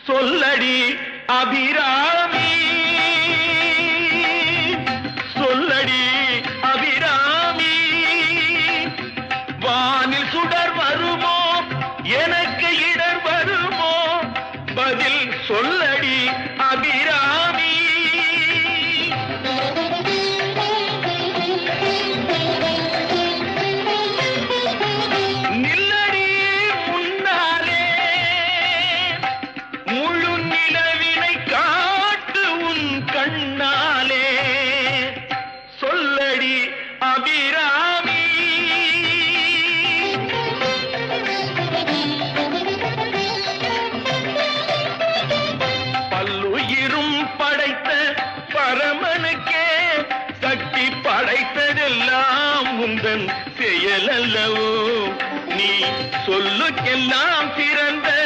சொல்லடி அபிராமி, சொல்லடி அபிராமி. வானில் சுடர் வருமோ, எனக்கு இடர் வருமோ, பதில் சொல்லடி அபிராமி. நில்லடி முன்னாலே, முழு நிலவினை காட்டு உன் கண்ணாலே, சொல்லடி அபிராமி. பல்லுயிரும் படைத்த பரமனுக்கே சக்தி படைத்ததெல்லாம் உந்தன் செயல் அல்லவோ, நீ சொல்லுக்கெல்லாம் சிறந்த